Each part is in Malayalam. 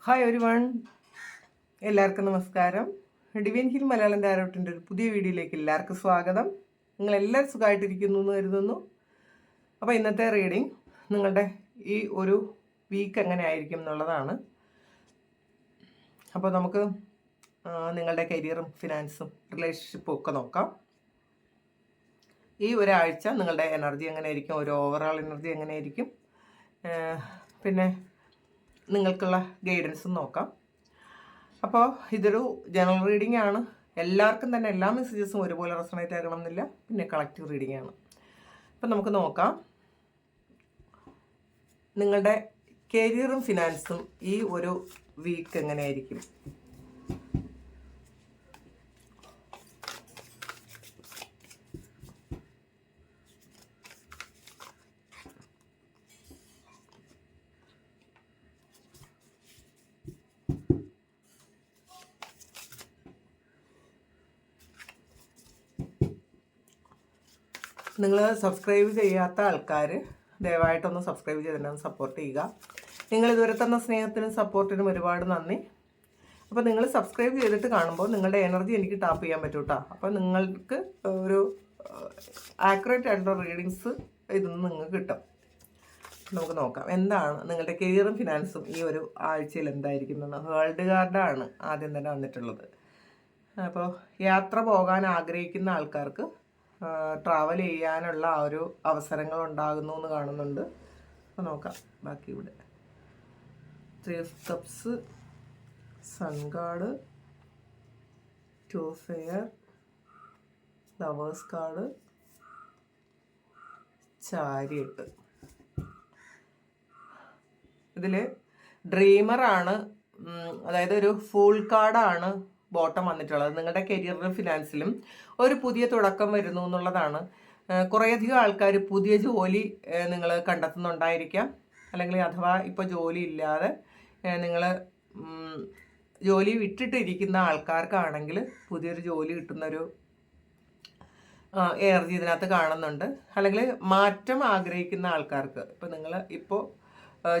ഹായ് എവരിവൺ, എല്ലാവർക്കും നമസ്കാരം. ഡിവൈൻ ഹിൽ മലയാളം ടാരോട്ടിൻ്റെ ഒരു പുതിയ വീഡിയോയിലേക്ക് എല്ലാവർക്കും സ്വാഗതം. നിങ്ങളെല്ലാവരും സുഖമായിട്ടിരിക്കുന്നു എന്ന് കരുതുന്നു. അപ്പോൾ ഇന്നത്തെ റീഡിങ് നിങ്ങളുടെ ഈ ഒരു വീക്ക് എങ്ങനെ ആയിരിക്കും എന്നുള്ളതാണ്. അപ്പോൾ നമുക്ക് നിങ്ങളുടെ കരിയറും ഫിനാൻസും റിലേഷൻഷിപ്പും ഒക്കെ നോക്കാം. ഈ ഒരാഴ്ച നിങ്ങളുടെ എനർജി എങ്ങനെയായിരിക്കും, ഒരു ഓവറോൾ എനർജി എങ്ങനെയായിരിക്കും, പിന്നെ നിങ്ങൾക്കുള്ള ഗൈഡൻസും നോക്കാം. അപ്പോൾ ഇതൊരു ജനറൽ റീഡിംഗ് ആണ്. എല്ലാവർക്കും തന്നെ എല്ലാ മെസ്സേജസും ഒരുപോലെ റെസണേറ്റ് ആകണം എന്നില്ല. പിന്നെ കളക്റ്റീവ് റീഡിംഗ് ആണ്. അപ്പം നമുക്ക് നോക്കാം നിങ്ങളുടെ കരിയറും ഫിനാൻസും ഈ ഒരു വീക്ക് എങ്ങനെയായിരിക്കും. നിങ്ങൾ സബ്സ്ക്രൈബ് ചെയ്യാത്ത ആൾക്കാർ ദയവായിട്ടൊന്ന് സബ്സ്ക്രൈബ് ചെയ്തിട്ട് സപ്പോർട്ട് ചെയ്യുക. നിങ്ങൾ ഇതുവരെ തന്ന സ്നേഹത്തിനും സപ്പോർട്ടിനും ഒരുപാട് നന്ദി. അപ്പോൾ നിങ്ങൾ സബ്സ്ക്രൈബ് ചെയ്തിട്ട് കാണുമ്പോൾ നിങ്ങളുടെ എനർജി എനിക്ക് ടാപ്പ് ചെയ്യാൻ പറ്റും കേട്ടോ. അപ്പോൾ നിങ്ങൾക്ക് ഒരു ആക്യുറേറ്റ് ആയിട്ടുള്ള റീഡിങ്സ് ഇതിൽ നിന്ന് നിങ്ങൾക്ക് കിട്ടും. നമുക്ക് നോക്കാം എന്താണ് നിങ്ങളുടെ കരിയറും ഫിനാൻസും ഈ ഒരു ആഴ്ചയിൽ എന്തായിരിക്കും. വേൾഡ് കാർഡാണ് ആദ്യം തന്നെ വന്നിട്ടുള്ളത്. അപ്പോൾ യാത്ര പോകാൻ ആഗ്രഹിക്കുന്ന ആൾക്കാർക്ക് ട്രാവൽ ചെയ്യാനുള്ള ആ ഒരു അവസരങ്ങൾ ഉണ്ടാകുന്നു എന്ന് കാണുന്നുണ്ട്. അപ്പോൾ നോക്കാം ബാക്കി. ഇവിടെ 3 of Cups, sun card, 2 of Fire, lovers card, chariot. ഇതിൽ ഡ്രീമറാണ്, അതായത് ഒരു ഫുൾ കാർഡാണ് ബോട്ടം വന്നിട്ടുള്ളത്. നിങ്ങളുടെ കരിയറിലും ഫിനാൻസിലും ഒരു പുതിയ തുടക്കം വരുന്നു എന്നുള്ളതാണ്. കുറേയധികം ആൾക്കാർ പുതിയ ജോലി നിങ്ങൾ കണ്ടെത്തുന്നുണ്ടായിരിക്കാം. അല്ലെങ്കിൽ അഥവാ ഇപ്പോൾ ജോലി ഇല്ലാതെ നിങ്ങൾ ജോലി വിട്ടിട്ടിരിക്കുന്ന ആൾക്കാർക്കാണെങ്കിൽ പുതിയൊരു ജോലി കിട്ടുന്നൊരു എനർജി ഇതിനകത്ത് കാണുന്നുണ്ട്. അല്ലെങ്കിൽ മാറ്റം ആഗ്രഹിക്കുന്ന ആൾക്കാർക്ക്, ഇപ്പോൾ നിങ്ങൾ ഇപ്പോൾ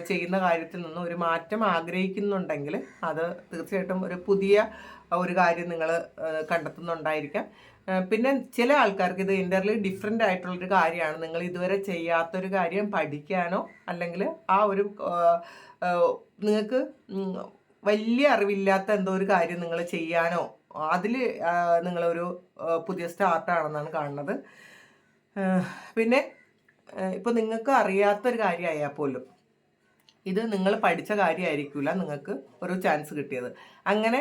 ചെയ്യുന്ന കാര്യത്തിൽ നിന്നും ഒരു മാറ്റം ആഗ്രഹിക്കുന്നുണ്ടെങ്കിൽ അത് തീർച്ചയായിട്ടും ഒരു പുതിയ ഒരു കാര്യം നിങ്ങൾ കണ്ടെത്തുന്നുണ്ടായിരിക്കാം. പിന്നെ ചില ആൾക്കാർക്ക് ഇത് എൻ്റർലി ഡിഫറെൻ്റ് ആയിട്ടുള്ളൊരു കാര്യമാണ്. നിങ്ങൾ ഇതുവരെ ചെയ്യാത്തൊരു കാര്യം പഠിക്കാനോ അല്ലെങ്കിൽ ആ ഒരു നിങ്ങൾക്ക് വലിയ അറിവില്ലാത്ത എന്തോ ഒരു കാര്യം നിങ്ങൾ ചെയ്യാനോ അതിൽ നിങ്ങളൊരു പുതിയ സ്റ്റാർട്ടാണെന്നാണ് കാണുന്നത്. പിന്നെ ഇപ്പോൾ നിങ്ങൾക്ക് അറിയാത്തൊരു കാര്യമായാൽ പോലും ഇത് നിങ്ങൾ പഠിച്ച കാര്യമായിരിക്കില്ല നിങ്ങൾക്ക് ഒരു ചാൻസ് കിട്ടിയത്. അങ്ങനെ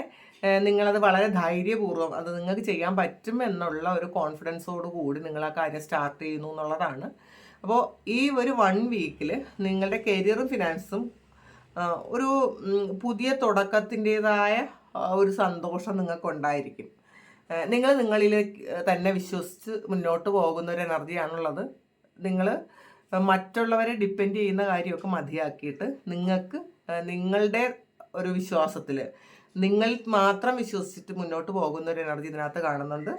നിങ്ങളത് വളരെ ധൈര്യപൂർവ്വം അത് നിങ്ങൾക്ക് ചെയ്യാൻ പറ്റും എന്നുള്ള ഒരു കോൺഫിഡൻസോട് കൂടി നിങ്ങൾ ആ കാര്യം സ്റ്റാർട്ട് ചെയ്യുന്നു എന്നുള്ളതാണ്. അപ്പോൾ ഈ ഒരു 1 വീക്കിൽ നിങ്ങളുടെ കരിയറും ഫിനാൻസും ഒരു പുതിയ തുടക്കത്തിൻ്റേതായ ഒരു സന്തോഷം നിങ്ങൾക്കുണ്ടായിരിക്കും. നിങ്ങൾ നിങ്ങളിൽ തന്നെ വിശ്വസിച്ച് മുന്നോട്ട് പോകുന്ന ഒരു എനർജിയാണുള്ളത്. നിങ്ങൾ മറ്റുള്ളവരെ ഡിപ്പെൻഡ് ചെയ്യുന്ന കാര്യമൊക്കെ മതിയാക്കിയിട്ട് നിങ്ങൾക്ക് നിങ്ങളുടെ ഒരു വിശ്വാസത്തിൽ നിങ്ങൾ മാത്രം വിശ്വസിച്ചിട്ട് മുന്നോട്ട് പോകുന്ന ഒരു എനർജി ഇതിനകത്ത് കാണുന്നുണ്ട്.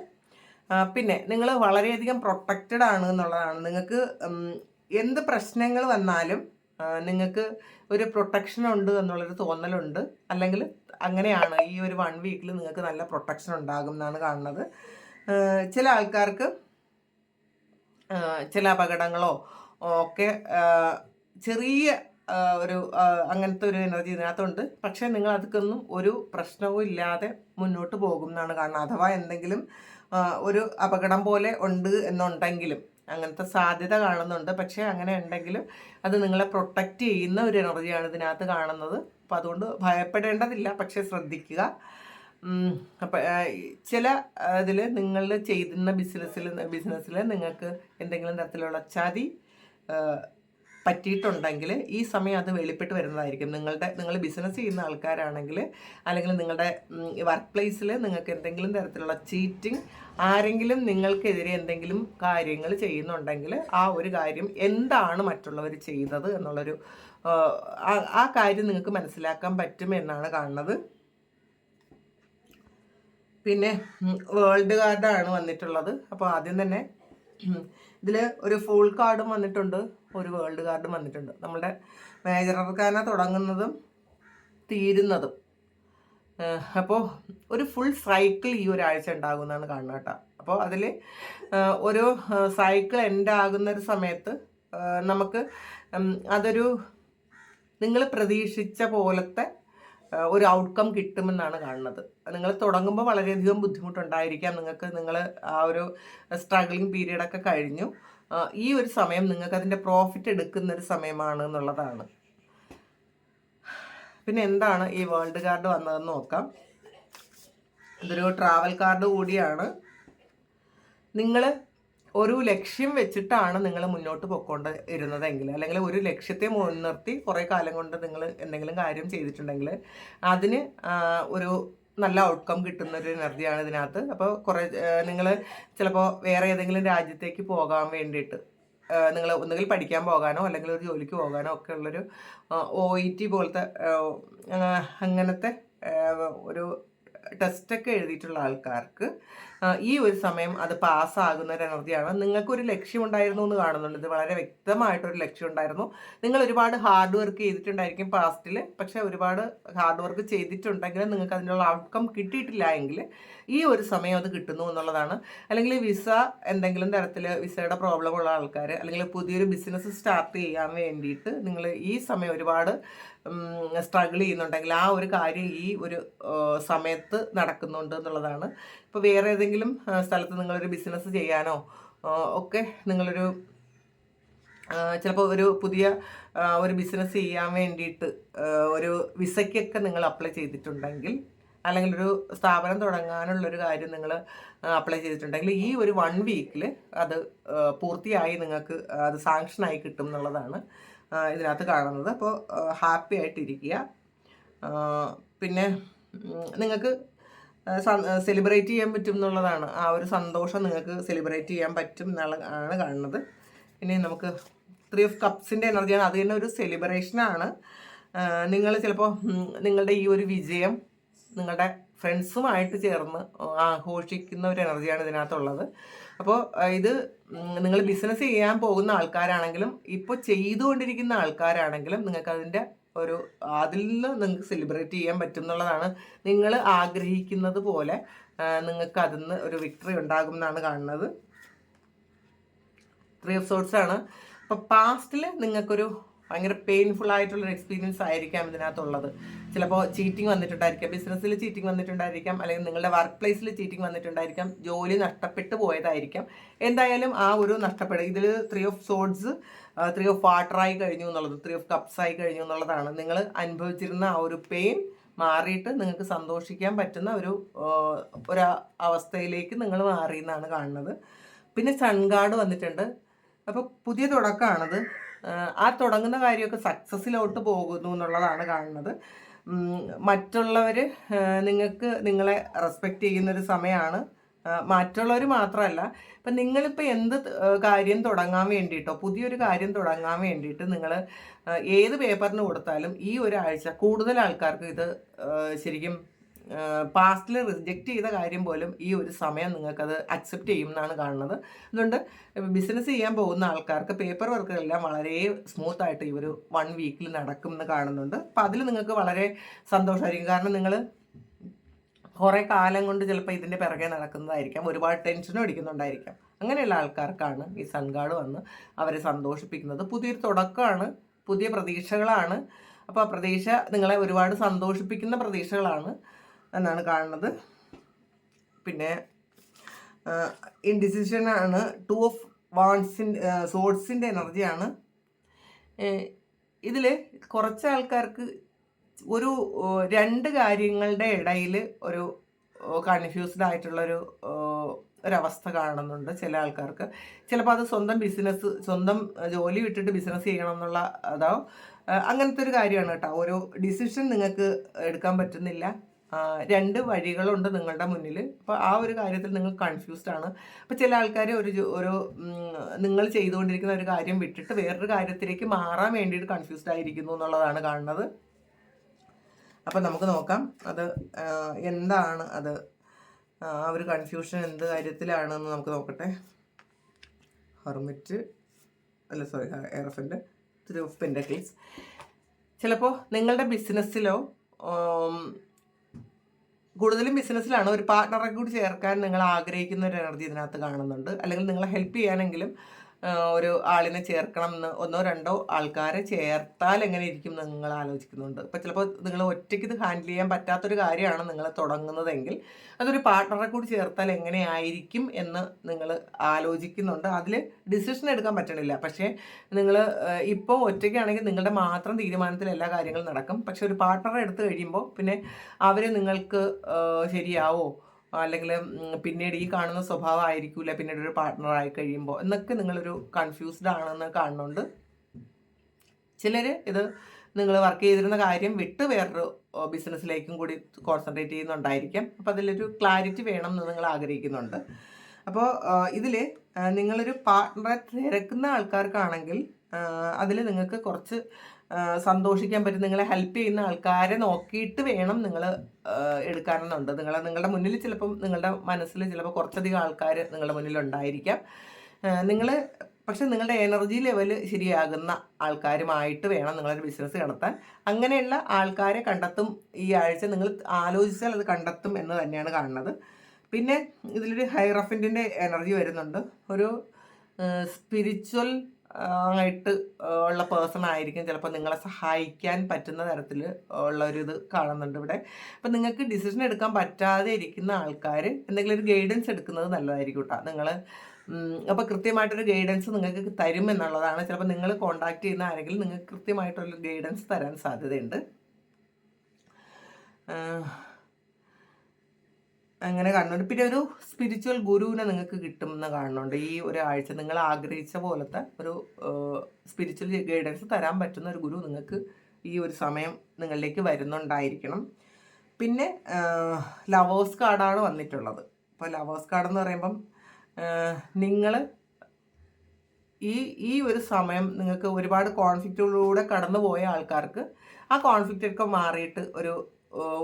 പിന്നെ നിങ്ങൾ വളരെയധികം പ്രൊട്ടക്റ്റഡ് ആണ് എന്നുള്ളതാണ്. നിങ്ങൾക്ക് എന്ത് പ്രശ്നങ്ങൾ വന്നാലും നിങ്ങൾക്ക് ഒരു പ്രൊട്ടക്ഷൻ ഉണ്ട് എന്നുള്ളൊരു തോന്നലുണ്ട്. അല്ലെങ്കിൽ അങ്ങനെയാണ് ഈ ഒരു 1 വീക്കിൽ നിങ്ങൾക്ക് നല്ല പ്രൊട്ടക്ഷൻ ഉണ്ടാകും എന്നാണ് കാണുന്നത്. ചില ആൾക്കാർക്ക് ചില അപകടങ്ങളോ ഒക്കെ ചെറിയ ഒരു അങ്ങനത്തെ ഒരു എനർജി ഇതിനകത്തുണ്ട്. പക്ഷേ നിങ്ങൾ അതൊന്നും ഒരു പ്രശ്നവും ഇല്ലാതെ മുന്നോട്ട് പോകും എന്നാണ് കാണുന്നത്. അഥവാ എന്തെങ്കിലും ഒരു അപകടം പോലെ ഉണ്ട് എന്നുണ്ടെങ്കിലും അങ്ങനത്തെ സാധ്യത കാണുന്നുണ്ട്. പക്ഷേ അങ്ങനെ ഉണ്ടെങ്കിലും അത് നിങ്ങളെ പ്രൊട്ടക്റ്റ് ചെയ്യുന്ന ഒരു എനർജിയാണ് ഇതിനകത്ത് കാണുന്നത്. അപ്പം അതുകൊണ്ട് ഭയപ്പെടേണ്ടതില്ല. പക്ഷേ ശ്രദ്ധിക്കുക. അപ്പം ചില ഇതിൽ നിങ്ങൾ ചെയ്യുന്ന ബിസിനസ്സിൽ നിങ്ങൾക്ക് എന്തെങ്കിലും തരത്തിലുള്ള ചതി പറ്റിയിട്ടുണ്ടെങ്കിൽ ഈ സമയം അത് വെളിപ്പെട്ട് വരുന്നതായിരിക്കും. നിങ്ങൾ ബിസിനസ് ചെയ്യുന്ന ആൾക്കാരാണെങ്കിൽ അല്ലെങ്കിൽ നിങ്ങളുടെ വർക്ക് പ്ലേസിൽ നിങ്ങൾക്ക് എന്തെങ്കിലും തരത്തിലുള്ള ചീറ്റിംഗ്, ആരെങ്കിലും നിങ്ങൾക്കെതിരെ എന്തെങ്കിലും കാര്യങ്ങൾ ചെയ്യുന്നുണ്ടെങ്കിൽ ആ ഒരു കാര്യം എന്താണ് മറ്റുള്ളവർ ചെയ്തത് എന്നുള്ളൊരു ആ കാര്യം നിങ്ങൾക്ക് മനസ്സിലാക്കാൻ പറ്റും എന്നാണ് കാണുന്നത്. പിന്നെ വേൾഡ് കാർഡാണ് വന്നിട്ടുള്ളത്. അപ്പോൾ ആദ്യം തന്നെ ഇതിൽ ഒരു ഫുൾ കാർഡും വന്നിട്ടുണ്ട്, ഒരു വേൾഡ് കാർഡും വന്നിട്ടുണ്ട്. നമ്മുടെ മേജർ അർക്കാന തുടങ്ങുന്നതും തീരുന്നതും. അപ്പോൾ ഒരു ഫുൾ സൈക്കിൾ ഈ ഒരാഴ്ച ഉണ്ടാകുമെന്നാണ് കാണുന്നത് കേട്ടോ. അപ്പോൾ അതിൽ ഒരു സൈക്കിൾ എൻഡ് ആകുന്ന ഒരു സമയത്ത് നമുക്ക് അതൊരു നിങ്ങൾ പ്രതീക്ഷിച്ച പോലത്തെ ഒരു ഔട്ട്കം കിട്ടുമെന്നാണ് കാണുന്നത്. നിങ്ങൾ തുടങ്ങുമ്പോൾ വളരെയധികം ബുദ്ധിമുട്ടുണ്ടായിരിക്കാം നിങ്ങൾക്ക്. നിങ്ങൾ ആ ഒരു സ്ട്രഗ്ലിംഗ് പീരീഡൊക്കെ കഴിഞ്ഞു. ഈ ഒരു സമയം നിങ്ങൾക്ക് അതിൻ്റെ പ്രോഫിറ്റ് എടുക്കുന്നൊരു സമയമാണ് എന്നുള്ളതാണ്. പിന്നെ എന്താണ് ഈ വേൾഡ് കാർഡ് വന്നതെന്ന് നോക്കാം. ഇതൊരു ട്രാവൽ കാർഡ് കൂടിയാണ്. നിങ്ങൾ ഒരു ലക്ഷ്യം വെച്ചിട്ടാണ് നിങ്ങൾ മുന്നോട്ട് പോയിക്കൊണ്ട് ഇരുന്നതെങ്കിൽ, അല്ലെങ്കിൽ ഒരു ലക്ഷ്യത്തെ മുൻനിർത്തി കുറേ കാലം കൊണ്ട് നിങ്ങൾ എന്തെങ്കിലും കാര്യം ചെയ്തിട്ടുണ്ടെങ്കിൽ അതിന് ഒരു നല്ല ഔട്ട്കം കിട്ടുന്നൊരു എനർജിയാണ് ഇതിനകത്ത്. അപ്പോൾ നിങ്ങൾ ചിലപ്പോൾ വേറെ ഏതെങ്കിലും രാജ്യത്തേക്ക് പോകാൻ വേണ്ടിയിട്ട് നിങ്ങൾ ഒന്നുകിൽ പഠിക്കാൻ പോകാനോ അല്ലെങ്കിൽ ഒരു ജോലിക്ക് പോകാനോ ഒക്കെ ഉള്ളൊരു OET പോലത്തെ അങ്ങനത്തെ ഒരു ടെസ്റ്റൊക്കെ എഴുതിയിട്ടുള്ള ആൾക്കാർക്ക് ഈ ഒരു സമയം അത് പാസ്സാകുന്ന ഒരു എനർജിയാണ്. നിങ്ങൾക്കൊരു ലക്ഷ്യം ഉണ്ടായിരുന്നു എന്ന് കാണുന്നുണ്ട്. ഇത് വളരെ വ്യക്തമായിട്ടൊരു ലക്ഷ്യം ഉണ്ടായിരുന്നു. നിങ്ങൾ ഒരുപാട് ഹാർഡ് വർക്ക് ചെയ്തിട്ടുണ്ടായിരിക്കും പാസ്റ്റിൽ. പക്ഷേ ഒരുപാട് ഹാർഡ് വർക്ക് ചെയ്തിട്ടുണ്ടെങ്കിൽ നിങ്ങൾക്ക് അതിനുള്ള ഔട്ട്കം കിട്ടിയിട്ടില്ല എങ്കിൽ ഈ ഒരു സമയം അത് കിട്ടുന്നു എന്നുള്ളതാണ്. അല്ലെങ്കിൽ വിസ എന്തെങ്കിലും തരത്തിൽ വിസയുടെ പ്രോബ്ലം ഉള്ള ആൾക്കാർ, അല്ലെങ്കിൽ പുതിയൊരു ബിസിനസ് സ്റ്റാർട്ട് ചെയ്യാൻ വേണ്ടിയിട്ട് നിങ്ങൾ ഈ സമയം ഒരുപാട് സ്ട്രഗിൾ ചെയ്യുന്നുണ്ടെങ്കിൽ ആ ഒരു കാര്യം ഈ ഒരു സമയത്ത് നടക്കുന്നുണ്ട് എന്നുള്ളതാണ്. ഇപ്പോൾ വേറെ ഏതെങ്കിലും സ്ഥലത്ത് നിങ്ങളൊരു ബിസിനസ് ചെയ്യാനോ ഒക്കെ നിങ്ങളൊരു ചിലപ്പോൾ ഒരു പുതിയ ഒരു ബിസിനസ് ചെയ്യാൻ വേണ്ടിയിട്ട് ഒരു വിസയ്ക്കൊക്കെ നിങ്ങൾ അപ്ലൈ ചെയ്തിട്ടുണ്ടെങ്കിൽ, അല്ലെങ്കിൽ ഒരു സ്ഥാപനം തുടങ്ങാനുള്ളൊരു കാര്യം നിങ്ങൾ അപ്ലൈ ചെയ്തിട്ടുണ്ടെങ്കിൽ ഈ ഒരു 1 വീക്കിൽ അത് പൂർത്തിയായി നിങ്ങൾക്ക് അത് സാങ്ഷനായി കിട്ടും എന്നുള്ളതാണ് ഇതിനകത്ത് കാണുന്നത്. അപ്പോൾ ഹാപ്പി ആയിട്ടിരിക്കുക. പിന്നെ നിങ്ങൾക്ക് സെലിബ്രേറ്റ് ചെയ്യാൻ പറ്റും എന്നുള്ളതാണ്. ആ ഒരു സന്തോഷം നിങ്ങൾക്ക് സെലിബ്രേറ്റ് ചെയ്യാൻ പറ്റും എന്നുള്ളതാണ് കാണുന്നത്. ഇനി നമുക്ക് 3 ഓഫ് കപ്സിൻ്റെ എനർജിയാണ്. അത് തന്നെ ഒരു സെലിബ്രേഷനാണ്. നിങ്ങൾ ചിലപ്പോൾ നിങ്ങളുടെ ഈ ഒരു വിജയം നിങ്ങളുടെ ഫ്രണ്ട്സുമായിട്ട് ചേർന്ന് ആഘോഷിക്കുന്ന ഒരു എനർജിയാണ് ഇതിനകത്തുള്ളത്. അപ്പോൾ ഇത് നിങ്ങൾ ബിസിനസ് ചെയ്യാൻ പോകുന്ന ആൾക്കാരാണെങ്കിലും ഇപ്പോൾ ചെയ്തുകൊണ്ടിരിക്കുന്ന ആൾക്കാരാണെങ്കിലും നിങ്ങൾക്ക് അതിൻ്റെ അതിൽ നിന്ന് നിങ്ങൾക്ക് സെലിബ്രേറ്റ് ചെയ്യാൻ പറ്റും എന്നുള്ളതാണ്. നിങ്ങൾ ആഗ്രഹിക്കുന്നത് പോലെ നിങ്ങൾക്ക് അതിൽ നിന്ന് ഒരു വിക്ടറി ഉണ്ടാകും എന്നാണ് കാണുന്നത്. 3 ഓഫ് സോർട്സ് ആണ്. അപ്പോൾ പാസ്റ്റിൽ നിങ്ങൾക്കൊരു ഭയങ്കര പെയിൻഫുൾ ആയിട്ടുള്ളൊരു എക്സ്പീരിയൻസ് ആയിരിക്കാം ഇതിനകത്തുള്ളത്. ചിലപ്പോൾ ചീറ്റിംഗ് വന്നിട്ടുണ്ടായിരിക്കാം, ബിസിനസ്സിൽ ചീറ്റിംഗ് വന്നിട്ടുണ്ടായിരിക്കാം, അല്ലെങ്കിൽ നിങ്ങളുടെ വർക്ക് പ്ലേസിൽ ചീറ്റിംഗ് വന്നിട്ടുണ്ടായിരിക്കാം, ജോലി നഷ്ടപ്പെട്ടു പോയതായിരിക്കാം. എന്തായാലും ആ ഒരു ഇതിൽ 3 ഓഫ് സോർഡ്സ് 3 ഓഫ് വാട്ടർ ആയി കഴിഞ്ഞു എന്നുള്ളത്, 3 ഓഫ് കപ്സ് ആയി കഴിഞ്ഞു എന്നുള്ളതാണ്. നിങ്ങൾ അനുഭവിച്ചിരുന്ന ആ ഒരു പെയിൻ മാറിയിട്ട് നിങ്ങൾക്ക് സന്തോഷിക്കാൻ പറ്റുന്ന ഒരു അവസ്ഥയിലേക്ക് നിങ്ങൾ മാറി എന്നാണ് കാണുന്നത്. പിന്നെ സൺ കാർഡ് വന്നിട്ടുണ്ട്. അപ്പോൾ പുതിയ തുടക്കമാണത്. ആ തുടങ്ങുന്ന കാര്യമൊക്കെ സക്സസ്സിലോട്ട് പോകുന്നു എന്നുള്ളതാണ് കാണുന്നത്. മറ്റുള്ളവർ നിങ്ങളെ റെസ്പെക്റ്റ് ചെയ്യുന്നൊരു സമയമാണ്. മറ്റുള്ളവർ മാത്രമല്ല, ഇപ്പം നിങ്ങളിപ്പോൾ എന്ത് കാര്യം തുടങ്ങാൻ വേണ്ടിയിട്ടോ പുതിയൊരു കാര്യം തുടങ്ങാൻ വേണ്ടിയിട്ട് നിങ്ങൾ ഏത് പേപ്പറിന് കൊടുത്താലും ഈ ഒരാഴ്ച കൂടുതൽ ആൾക്കാർക്ക് ഇത് ശരിക്കും പാസ്റ്റിൽ റിജക്റ്റ് ചെയ്ത കാര്യം പോലും ഈ ഒരു സമയം നിങ്ങൾക്കത് അക്സെപ്റ്റ് ചെയ്യും എന്നാണ് കാണുന്നത്. അതുകൊണ്ട് ബിസിനസ് ചെയ്യാൻ പോകുന്ന ആൾക്കാർക്ക് പേപ്പർ വർക്കുകളെല്ലാം വളരെ സ്മൂത്തായിട്ട് ഈ ഒരു 1 വീക്കിൽ നടക്കും എന്ന് കാണുന്നുണ്ട്. അപ്പോൾ അതിൽ നിങ്ങൾക്ക് വളരെ സന്തോഷമായിരിക്കും. കാരണം നിങ്ങൾ കുറേ കാലം കൊണ്ട് ചിലപ്പോൾ ഇതിൻ്റെ പിറകെ നടക്കുന്നതായിരിക്കാം, ഒരുപാട് ടെൻഷനും അടിക്കുന്നുണ്ടായിരിക്കാം. അങ്ങനെയുള്ള ആൾക്കാർക്കാണ് ഈ സൺ കാർഡ് വന്ന് അവരെ സന്തോഷിപ്പിക്കുന്നത്. പുതിയൊരു തുടക്കമാണ്, പുതിയ പ്രതീക്ഷകളാണ്. അപ്പോൾ ആ പ്രതീക്ഷ നിങ്ങളെ ഒരുപാട് സന്തോഷിപ്പിക്കുന്ന പ്രതീക്ഷകളാണ് എന്നാണ് കാണുന്നത്. പിന്നെ ഇൻഡിസിഷനാണ്. 2 ഓഫ് സോർഡ്സിൻ്റെ എനർജിയാണ്. ഇതിൽ കുറച്ച് ആൾക്കാർക്ക് ഒരു 2 കാര്യങ്ങളുടെ ഇടയിൽ ഒരു കൺഫ്യൂസ്ഡ് ആയിട്ടുള്ളൊരു ഒരവസ്ഥ കാണുന്നുണ്ട് ചില ആൾക്കാർക്ക്. ചിലപ്പോൾ അത് സ്വന്തം ജോലി വിട്ടിട്ട് ബിസിനസ് ചെയ്യണം എന്നുള്ള അങ്ങനത്തെ ഒരു കാര്യമാണ് കേട്ടോ. ഒരു ഡിസിഷൻ നിങ്ങൾക്ക് എടുക്കാൻ പറ്റുന്നില്ല. 2 വഴികളുണ്ട് നിങ്ങളുടെ മുന്നിൽ. അപ്പോൾ ആ ഒരു കാര്യത്തിൽ നിങ്ങൾ കൺഫ്യൂസ്ഡ് ആണ്. അപ്പോൾ ചില ആൾക്കാർ നിങ്ങൾ ചെയ്തുകൊണ്ടിരിക്കുന്ന ഒരു കാര്യം വിട്ടിട്ട് വേറൊരു കാര്യത്തിലേക്ക് മാറാൻ വേണ്ടിയിട്ട് കൺഫ്യൂസ്ഡ് ആയിരിക്കുന്നു എന്നുള്ളതാണ് കാണുന്നത്. അപ്പം നമുക്ക് നോക്കാം അത് എന്താണ്, ആ ഒരു കൺഫ്യൂഷൻ എന്ത് കാര്യത്തിലാണെന്ന് നമുക്ക് നോക്കട്ടെ. എയർഫൻ്റ് 3 ഓഫ് പെൻറ്റക്കിൾസ്. ചിലപ്പോൾ നിങ്ങളുടെ ബിസിനസ്സിലോ കൂടുതലും ബിസിനസ്സിലാണ് ഒരു പാർട്ട്ണറെ കൂടി ചേർക്കാൻ നിങ്ങൾ ആഗ്രഹിക്കുന്ന ഒരു എനർജി ഇതിനകത്ത് കാണുന്നുണ്ട്. അല്ലെങ്കിൽ നിങ്ങളെ ഹെൽപ്പ് ചെയ്യാനെങ്കിലും ഒരു ആളിനെ ചേർക്കണം എന്ന് 1-2 ആൾക്കാരെ ചേർത്താൽ എങ്ങനെ ഇരിക്കും എന്ന് നിങ്ങൾ ആലോചിക്കുന്നുണ്ട്. ഇപ്പം ചിലപ്പോൾ നിങ്ങൾ ഒറ്റയ്ക്ക് ഇത് ഹാൻഡിൽ ചെയ്യാൻ പറ്റാത്തൊരു കാര്യമാണ് നിങ്ങൾ തുടങ്ങുന്നതെങ്കിൽ അതൊരു പാർട്ട്ണറെ കൂടി ചേർത്താൽ എങ്ങനെയായിരിക്കും എന്ന് നിങ്ങൾ ആലോചിക്കുന്നുണ്ട്. അതിൽ ഡിസിഷൻ എടുക്കാൻ പറ്റണില്ല. പക്ഷേ നിങ്ങൾ ഇപ്പോൾ ഒറ്റയ്ക്കാണെങ്കിൽ നിങ്ങളുടെ മാത്രം തീരുമാനത്തിൽ എല്ലാ കാര്യങ്ങളും നടക്കും. പക്ഷെ ഒരു പാർട്ട്ണറെ എടുത്തു കഴിയുമ്പോൾ പിന്നെ അവർ നിങ്ങൾക്ക് ശരിയാവോ, അല്ലെങ്കിൽ പിന്നീട് ഈ കാണുന്ന സ്വഭാവം ആയിരിക്കില്ല പിന്നീട് ഒരു പാർട്ട്ണർ ആയി കഴിയുമ്പോൾ എന്നൊക്കെ നിങ്ങളൊരു കൺഫ്യൂസ്ഡ് ആണെന്ന് കാണുന്നുണ്ട്. ചിലർ ഇത് നിങ്ങൾ വർക്ക് ചെയ്തിരുന്ന കാര്യം വിട്ട് വേറൊരു ബിസിനസ്സിലേക്കും കൂടി കോൺസെൻട്രേറ്റ് ചെയ്യുന്നുണ്ടായിരിക്കാം. അപ്പോൾ അതിലൊരു ക്ലാരിറ്റി വേണം എന്ന് നിങ്ങൾ ആഗ്രഹിക്കുന്നുണ്ട്. അപ്പോൾ ഇതിൽ നിങ്ങളൊരു പാർട്ട്ണറെ തിരക്കുന്ന ആൾക്കാർക്കാണെങ്കിൽ അതിൽ നിങ്ങൾക്ക് കുറച്ച് സന്തോഷിക്കാൻ പറ്റും. നിങ്ങളെ ഹെൽപ്പ് ചെയ്യുന്ന ആൾക്കാരെ നോക്കിയിട്ട് വേണം നിങ്ങൾ എടുക്കാനെന്നുണ്ട്. നിങ്ങളുടെ മുന്നിൽ ചിലപ്പം നിങ്ങളുടെ മനസ്സിൽ ചിലപ്പോൾ കുറച്ചധികം ആൾക്കാർ നിങ്ങളുടെ മുന്നിലുണ്ടായിരിക്കാം. പക്ഷെ നിങ്ങളുടെ എനർജി ലെവൽ ശരിയാകുന്ന ആൾക്കാരുമായിട്ട് വേണം നിങ്ങളൊരു ബിസിനസ് നടത്താൻ. അങ്ങനെയുള്ള ആൾക്കാരെ കണ്ടെത്തും ഈ ആഴ്ച. നിങ്ങൾ ആലോചിച്ചാൽ അത് കണ്ടെത്തും എന്ന് തന്നെയാണ് കാണുന്നത്. പിന്നെ ഇതിലൊരു ഹൈറഫിൻ്റെ എനർജി വരുന്നുണ്ട്. ഒരു സ്പിരിച്വൽ ആയിട്ട് ഉള്ള പേഴ്സൺ ആയിരിക്കും ചിലപ്പോൾ നിങ്ങളെ സഹായിക്കാൻ പറ്റുന്ന തരത്തിൽ ഉള്ള ഒരു ഇത് കാണുന്നുണ്ട് ഇവിടെ. അപ്പം നിങ്ങൾക്ക് ഡിസിഷൻ എടുക്കാൻ പറ്റാതെ ഇരിക്കുന്ന ആൾക്കാർ എന്തെങ്കിലും ഒരു ഗൈഡൻസ് എടുക്കുന്നത് നല്ലതായിരിക്കും കേട്ടോ. നിങ്ങൾ അപ്പോൾ കൃത്യമായിട്ടൊരു ഗൈഡൻസ് നിങ്ങൾക്ക് തരും എന്നുള്ളതാണ്. ചിലപ്പോൾ നിങ്ങൾ കോണ്ടാക്ട് ചെയ്യുന്ന ആരെങ്കിലും നിങ്ങൾക്ക് കൃത്യമായിട്ടൊരു ഗൈഡൻസ് തരാൻ സാധ്യതയുണ്ട്. അങ്ങനെ കാണുന്നുണ്ട്. പിന്നെ ഒരു സ്പിരിച്വൽ ഗുരുവിനെ നിങ്ങൾക്ക് കിട്ടുമെന്ന് കാണുന്നുണ്ട്. ഈ ഒരാഴ്ച നിങ്ങൾ ആഗ്രഹിച്ച പോലത്തെ ഒരു സ്പിരിച്വൽ ഗൈഡൻസ് തരാൻ പറ്റുന്ന ഒരു ഗുരു നിങ്ങൾക്ക് ഈ ഒരു സമയം നിങ്ങളിലേക്ക് വരുന്നുണ്ടായിരിക്കണം. പിന്നെ ലവേഴ്സ് കാർഡാണ് വന്നിട്ടുള്ളത്. അപ്പോൾ ലവേഴ്സ് കാർഡ് എന്ന് പറയുമ്പം നിങ്ങൾ ഈ ഒരു സമയം നിങ്ങൾക്ക് ഒരുപാട് കോൺഫ്ലിക്റ്റുകളിലൂടെ കടന്നു പോയ ആൾക്കാർക്ക് ആ കോൺഫ്ലിക്റ്റൊക്കെ മാറിയിട്ട്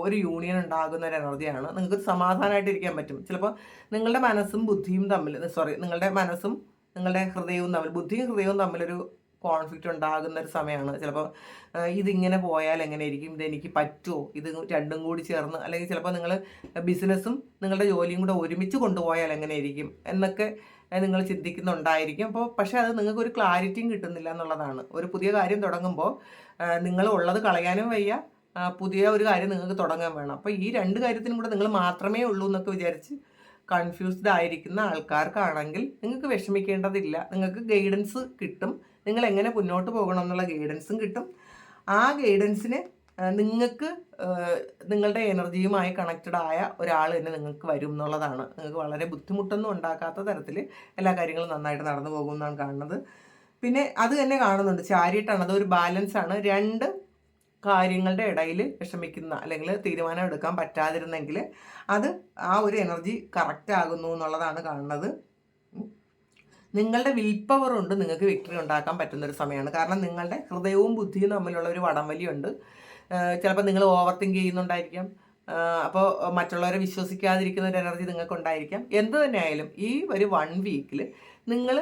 ഒരു യൂണിയൻ ഉണ്ടാകുന്ന ഒരു എനർജിയാണ്. നിങ്ങൾക്ക് സമാധാനമായിട്ടിരിക്കാൻ പറ്റും. ചിലപ്പോൾ നിങ്ങളുടെ മനസ്സും ബുദ്ധിയും തമ്മിൽ നിങ്ങളുടെ മനസ്സും നിങ്ങളുടെ ഹൃദയവും തമ്മിൽ, ബുദ്ധിയും ഹൃദയവും തമ്മിലൊരു കോൺഫ്ലിക്റ്റ് ഉണ്ടാകുന്ന ഒരു സമയമാണ്. ചിലപ്പോൾ ഇതിങ്ങനെ പോയാൽ എങ്ങനെയായിരിക്കും, ഇതെനിക്ക് പറ്റുമോ, ഇത് രണ്ടും കൂടി ചേർന്ന്, അല്ലെങ്കിൽ ചിലപ്പോൾ നിങ്ങൾ ബിസിനസ്സും നിങ്ങളുടെ ജോലിയും കൂടെ ഒരുമിച്ച് കൊണ്ടുപോയാൽ എങ്ങനെയായിരിക്കും എന്നൊക്കെ നിങ്ങൾ ചിന്തിക്കുന്നുണ്ടായിരിക്കും. അപ്പോൾ പക്ഷേ അത് നിങ്ങൾക്കൊരു ക്ലാരിറ്റിയും കിട്ടുന്നില്ല എന്നുള്ളതാണ്. ഒരു പുതിയ കാര്യം തുടങ്ങുമ്പോൾ നിങ്ങൾ ഉള്ളത് കളയാനും വയ്യ, പുതിയ ഒരു കാര്യം നിങ്ങൾക്ക് തുടങ്ങാൻ വേണം. അപ്പോൾ ഈ 2 കാര്യത്തിനും കൂടെ നിങ്ങൾ മാത്രമേ ഉള്ളൂ എന്നൊക്കെ വിചാരിച്ച് കൺഫ്യൂസ്ഡ് ആയിരിക്കുന്ന ആൾക്കാർക്കാണെങ്കിൽ നിങ്ങൾക്ക് വിഷമിക്കേണ്ടതില്ല. നിങ്ങൾക്ക് ഗൈഡൻസ് കിട്ടും. നിങ്ങൾ എങ്ങനെ മുന്നോട്ട് പോകണം എന്നുള്ള ഗൈഡൻസും കിട്ടും. ആ ഗൈഡൻസിന് നിങ്ങൾക്ക് നിങ്ങളുടെ എനർജിയുമായി കണക്റ്റഡ് ആയ ഒരാൾ തന്നെ നിങ്ങൾക്ക് വരും എന്നുള്ളതാണ്. നിങ്ങൾക്ക് വളരെ ബുദ്ധിമുട്ടൊന്നും ഉണ്ടാക്കാത്ത തരത്തിൽ എല്ലാ കാര്യങ്ങളും നന്നായിട്ട് നടന്നു പോകുമെന്നാണ് കാണുന്നത്. പിന്നെ അത് തന്നെ കാണുന്നുണ്ട്, ചാരിയറ്റാണ്. അതൊരു ബാലൻസാണ്. 2 കാര്യങ്ങളുടെ ഇടയിൽ വിഷമിക്കുന്ന അല്ലെങ്കിൽ തീരുമാനം എടുക്കാൻ പറ്റാതിരുന്നെങ്കിൽ അത് ആ ഒരു എനർജി കറക്റ്റ് ആകുന്നു എന്നുള്ളതാണ് കാണുന്നത്. നിങ്ങളുടെ വിൽ പവർ കൊണ്ട് നിങ്ങൾക്ക് വിക്ടറി ഉണ്ടാക്കാൻ പറ്റുന്നൊരു സമയമാണ്. കാരണം നിങ്ങളുടെ ഹൃദയവും ബുദ്ധിയും തമ്മിലുള്ള ഒരു വടംവലിയുണ്ട്. ചിലപ്പോൾ നിങ്ങൾ ഓവർ തിങ്ക് ചെയ്യുന്നുണ്ടായിരിക്കാം. അപ്പോൾ മറ്റുള്ളവരെ വിശ്വസിക്കാതിരിക്കുന്ന ഒരു എനർജി നിങ്ങൾക്കുണ്ടായിരിക്കാം. എന്ത് തന്നെയായാലും ഈ ഒരു 1 വീക്കിൽ നിങ്ങൾ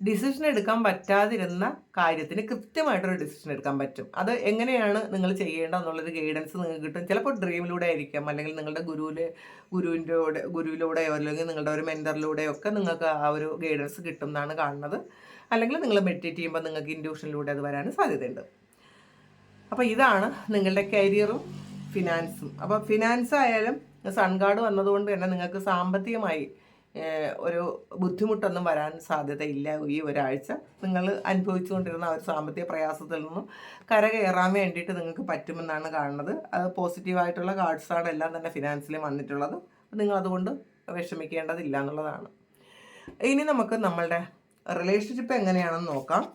ഡിസിഷൻ എടുക്കാൻ പറ്റാതിരുന്ന കാര്യത്തിന് കൃത്യമായിട്ടൊരു ഡിസിഷൻ എടുക്കാൻ പറ്റും. അത് എങ്ങനെയാണ് നിങ്ങൾ ചെയ്യേണ്ടതെന്നുള്ളൊരു ഗൈഡൻസ് നിങ്ങൾക്ക് കിട്ടും. ചിലപ്പോൾ ഡ്രീമിലൂടെ ആയിരിക്കാം, അല്ലെങ്കിൽ നിങ്ങളുടെ ഗുരുവിലൂടെയോ അല്ലെങ്കിൽ നിങ്ങളുടെ ഒരു മെൻറ്ററിലൂടെയോ ഒക്കെ നിങ്ങൾക്ക് ആ ഒരു ഗൈഡൻസ് കിട്ടും എന്നാണ് കാണുന്നത്. അല്ലെങ്കിൽ നിങ്ങൾ മെഡിറ്റേറ്റ് ചെയ്യുമ്പോൾ നിങ്ങൾക്ക് ഇൻഡ്യൂഷനിലൂടെ അത് വരാനും സാധ്യതയുണ്ട്. അപ്പോൾ ഇതാണ് നിങ്ങളുടെ കരിയറും ഫിനാൻസും. അപ്പോൾ ഫിനാൻസ് ആയാലും സൺ കാർഡ് വന്നതുകൊണ്ട് തന്നെ നിങ്ങൾക്ക് സാമ്പത്തികമായി ഒരു ബുദ്ധിമുട്ടൊന്നും വരാൻ സാധ്യതയില്ല. ഈ ഒരാഴ്ച നിങ്ങൾ അനുഭവിച്ചുകൊണ്ടിരുന്ന ആ ഒരു സാമ്പത്തിക പ്രയാസത്തിൽ നിന്നും കരകയറാൻ വേണ്ടിയിട്ട് നിങ്ങൾക്ക് പറ്റുമെന്നാണ് കാണുന്നത്. അത് പോസിറ്റീവായിട്ടുള്ള കാർഡ്സാണ് എല്ലാം തന്നെ ഫിനാൻസിലും വന്നിട്ടുള്ളത്. നിങ്ങൾ അതുകൊണ്ട് വിഷമിക്കേണ്ടതില്ല എന്നുള്ളതാണ്. ഇനി നമുക്ക് നമ്മളുടെ റിലേഷൻഷിപ്പ് എങ്ങനെയാണെന്ന് നോക്കാം.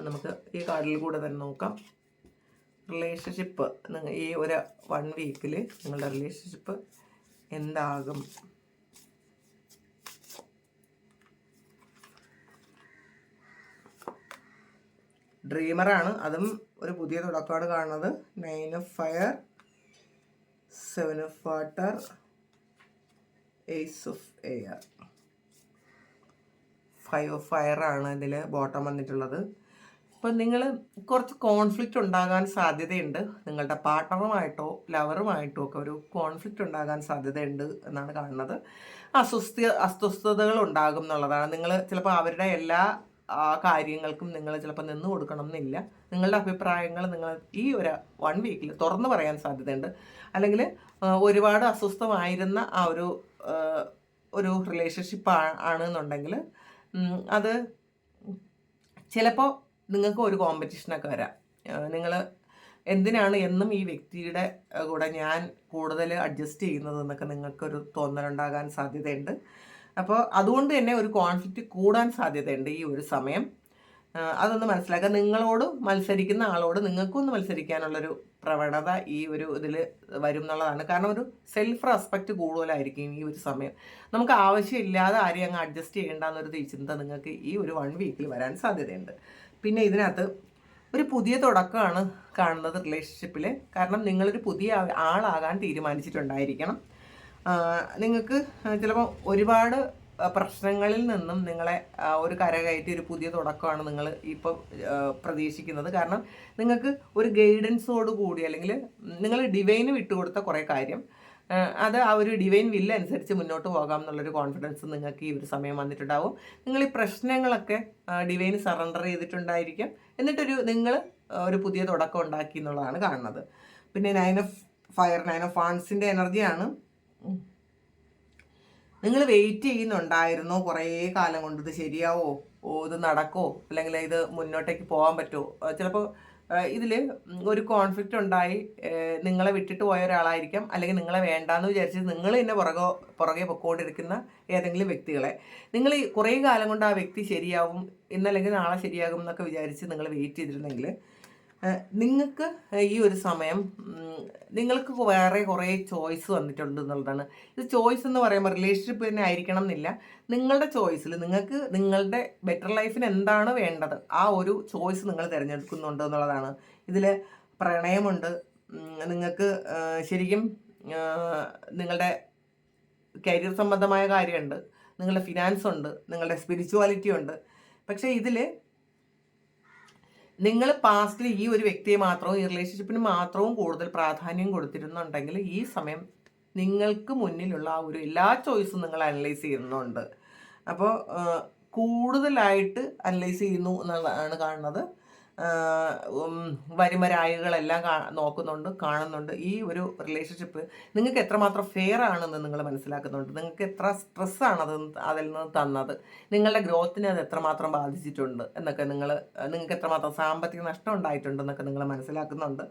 നമുക്ക് ഈ കാർഡിൽ കൂടെ തന്നെ നോക്കാം. റിലേഷൻഷിപ്പ് ഈ ഒരു 1 വീക്കിൽ നിങ്ങളുടെ റിലേഷൻഷിപ്പ് എന്താകും? ഡ്രീമറാണ്, അതും ഒരു പുതിയ തുടക്കമാണ് കാണുന്നത്. 9 of fire, 7 of water, ace of air, 5 of fire ആണ് ഇതിൽ ബോട്ടം വന്നിട്ടുള്ളത്. അപ്പം നിങ്ങൾ കുറച്ച് കോൺഫ്ലിക്റ്റ് ഉണ്ടാകാൻ സാധ്യതയുണ്ട്. നിങ്ങളുടെ പാർട്ട്ണറുമായിട്ടോ ലവറുമായിട്ടോ ഒക്കെ ഒരു കോൺഫ്ലിക്റ്റ് ഉണ്ടാകാൻ സാധ്യതയുണ്ട് എന്നാണ് കാണുന്നത്. അസ്വസ്ഥതകൾ ഉണ്ടാകും എന്നുള്ളതാണ്. നിങ്ങൾ ചിലപ്പോൾ അവരുടെ എല്ലാ കാര്യങ്ങൾക്കും നിങ്ങൾ ചിലപ്പോൾ നിന്ന് കൊടുക്കണം എന്നില്ല. നിങ്ങളുടെ അഭിപ്രായങ്ങൾ നിങ്ങൾ ഈ ഒരു 1 വീക്കിൽ തുറന്നു പറയാൻ സാധ്യതയുണ്ട്. അല്ലെങ്കിൽ ഒരുപാട് അസ്വസ്ഥമായിരുന്ന ആ ഒരു റിലേഷൻഷിപ്പ് ആണെന്നുണ്ടെങ്കിൽ അത് ചിലപ്പോൾ നിങ്ങൾക്ക് ഒരു കോമ്പറ്റീഷനൊക്കെ വരാം. നിങ്ങൾ എന്തിനാണ് എന്നും ഈ വ്യക്തിയുടെ കൂടെ ഞാൻ കൂടുതൽ അഡ്ജസ്റ്റ് ചെയ്യുന്നത് എന്നൊക്കെ നിങ്ങൾക്കൊരു തോന്നലുണ്ടാകാൻ സാധ്യതയുണ്ട്. അപ്പോൾ അതുകൊണ്ട് തന്നെ ഒരു കോൺഫ്ലിക്റ്റ് കൂടാൻ സാധ്യതയുണ്ട് ഈ ഒരു സമയം. അതൊന്ന് മനസ്സിലാക്കുക. നിങ്ങളോട് മത്സരിക്കുന്ന ആളോട് നിങ്ങൾക്കൊന്ന് മത്സരിക്കാനുള്ളൊരു പ്രവണത ഈ ഒരു ഇതിൽ വരും എന്നുള്ളതാണ്. കാരണം ഒരു സെൽഫ് റെസ്പെക്റ്റ് കൂടുതലായിരിക്കും ഈ ഒരു സമയം. നമുക്ക് ആവശ്യമില്ലാതെ ആരെയും അങ്ങ് അഡ്ജസ്റ്റ് ചെയ്യേണ്ടെന്നൊരു ചിന്ത നിങ്ങൾക്ക് ഈ ഒരു 1 വീക്കിൽ വരാൻ സാധ്യതയുണ്ട്. പിന്നെ ഇതിനകത്ത് ഒരു പുതിയ തുടക്കമാണ് കാണുന്നത് റിലേഷൻഷിപ്പിൽ. കാരണം നിങ്ങളൊരു പുതിയ ആളാകാൻ തീരുമാനിച്ചിട്ടുണ്ടായിരിക്കണം. നിങ്ങൾക്ക് ചിലപ്പോൾ ഒരുപാട് പ്രശ്നങ്ങളിൽ നിന്നും നിങ്ങളെ ഒരു കരകയറ്റി ഒരു പുതിയ തുടക്കമാണ് നിങ്ങൾ ഇപ്പോൾ പ്രതീക്ഷിക്കുന്നത്. കാരണം നിങ്ങൾക്ക് ഒരു ഗൈഡൻസോട് കൂടി അല്ലെങ്കിൽ നിങ്ങൾ ഡിവൈന് വിട്ടുകൊടുത്ത കുറേ കാര്യം അത് ആ ഒരു ഡിവൈൻ വില്ല് അനുസരിച്ച് മുന്നോട്ട് പോകാം എന്നുള്ളൊരു കോൺഫിഡൻസ് നിങ്ങൾക്ക് ഈ ഒരു സമയം വന്നിട്ടുണ്ടാവും. നിങ്ങൾ ഈ പ്രശ്നങ്ങളൊക്കെ ഡിവൈന് സറണ്ടർ ചെയ്തിട്ടുണ്ടായിരിക്കാം. എന്നിട്ടൊരു നിങ്ങൾ ഒരു പുതിയ തുടക്കം ഉണ്ടാക്കി എന്നുള്ളതാണ് കാണുന്നത്. പിന്നെ 9 ഓഫ് ഫയർ 9 ഓഫ് വാൺസിൻ്റെ എനർജിയാണ്. നിങ്ങൾ വെയിറ്റ് ചെയ്യുന്നുണ്ടായിരുന്നോ കുറേ കാലം കൊണ്ട് ഇത് ശരിയാവോ, ഇത് നടക്കോ, അല്ലെങ്കിൽ ഇത് മുന്നോട്ടേക്ക് പോകാൻ പറ്റുമോ. ചിലപ്പോൾ ഇതിൽ ഒരു കോൺഫ്ലിക്റ്റ് ഉണ്ടായി നിങ്ങളെ വിട്ടിട്ട് പോയ ഒരാളായിരിക്കാം. അല്ലെങ്കിൽ നിങ്ങളെ വേണ്ടാന്ന് വിചാരിച്ച് നിങ്ങൾ തന്നെ പുറകെ പൊക്കോണ്ടിരിക്കുന്ന ഏതെങ്കിലും വ്യക്തികളെ നിങ്ങൾ കുറേ കാലം കൊണ്ട് ആ വ്യക്തി ശരിയാവും ഇന്നല്ലെങ്കിൽ നാളെ ശരിയാകും എന്നൊക്കെ വിചാരിച്ച് നിങ്ങൾ വെയിറ്റ് ചെയ്തിരുന്നെങ്കിൽ നിങ്ങൾക്ക് ഈ ഒരു സമയം നിങ്ങൾക്ക് വേറെ കുറേ ചോയ്സ് വന്നിട്ടുണ്ട് എന്നുള്ളതാണ്. ഇത് ചോയ്സ് എന്ന് പറയുമ്പോൾ റിലേഷൻഷിപ്പ് തന്നെ ആയിരിക്കണം എന്നില്ല. നിങ്ങളുടെ ചോയ്സിൽ നിങ്ങൾക്ക് നിങ്ങളുടെ ബെറ്റർ ലൈഫിന് എന്താണ് വേണ്ടത് ആ ഒരു ചോയ്സ് നിങ്ങൾ തിരഞ്ഞെടുക്കുന്നുണ്ട് എന്നുള്ളതാണ്. ഇതിൽ പ്രണയമുണ്ട്, നിങ്ങൾക്ക് ശരിക്കും നിങ്ങളുടെ കരിയർ സംബന്ധമായ കാര്യമുണ്ട്, നിങ്ങളുടെ ഫിനാൻസ് ഉണ്ട്, നിങ്ങളുടെ സ്പിരിച്വാലിറ്റി ഉണ്ട്. പക്ഷേ ഇതിൽ നിങ്ങൾ പാസ്റ്റിൽ ഈ ഒരു വ്യക്തിയെ മാത്രവും ഈ റിലേഷൻഷിപ്പിന് മാത്രവും കൂടുതൽ പ്രാധാന്യം കൊടുത്തിരുന്നുണ്ടെങ്കിൽ ഈ സമയം നിങ്ങൾക്ക് മുന്നിലുള്ള ആ ഒരു എല്ലാ ചോയ്സും നിങ്ങൾ അനലൈസ് ചെയ്യുന്നുണ്ട്. അപ്പോൾ കൂടുതലായിട്ട് അനലൈസ് ചെയ്യുന്നു എന്നുള്ളതാണ് കാണുന്നത്. വരുമരായികളെല്ലാം നോക്കുന്നുണ്ട്, കാണുന്നുണ്ട്. ഈ ഒരു റിലേഷൻഷിപ്പ് നിങ്ങൾക്ക് എത്രമാത്രം ഫെയർ ആണെന്ന് നിങ്ങൾ മനസ്സിലാക്കുന്നുണ്ട്. നിങ്ങൾക്ക് എത്ര സ്ട്രെസ്സാണ് അതിൽ നിന്ന് തന്നത്, നിങ്ങളുടെ ഗ്രോത്തിനെ അത് എത്രമാത്രം ബാധിച്ചിട്ടുണ്ട് എന്നൊക്കെ നിങ്ങൾക്ക് എത്രമാത്രം സാമ്പത്തിക നഷ്ടം ഉണ്ടായിട്ടുണ്ടെന്നൊക്കെ നിങ്ങൾ മനസ്സിലാക്കുന്നുണ്ട്.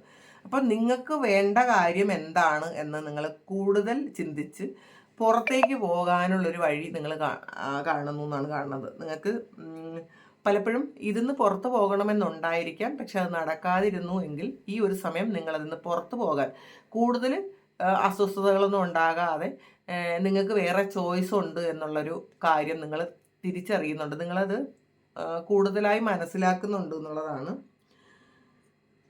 അപ്പം നിങ്ങൾക്ക് വേണ്ട കാര്യം എന്താണ് എന്ന് നിങ്ങൾ കൂടുതൽ ചിന്തിച്ച് പുറത്തേക്ക് പോകാനുള്ളൊരു വഴി നിങ്ങൾ കാണുന്നു എന്നാണ് കാണുന്നത്. നിങ്ങൾക്ക് പലപ്പോഴും ഇതിന്ന് പുറത്തു പോകണമെന്നുണ്ടായിരിക്കാം. പക്ഷെ അത് നടക്കാതിരുന്നു എങ്കിൽ ഈ ഒരു സമയം നിങ്ങളതിന്ന് പുറത്തു പോകാൻ കൂടുതൽ അസ്വസ്ഥതകളൊന്നും ഉണ്ടാകാതെ നിങ്ങൾക്ക് വേറെ ചോയ്സ് ഉണ്ട് എന്നുള്ളൊരു കാര്യം നിങ്ങൾ തിരിച്ചറിയുന്നുണ്ട്. നിങ്ങളത് കൂടുതലായി മനസ്സിലാക്കുന്നുണ്ട് എന്നുള്ളതാണ്.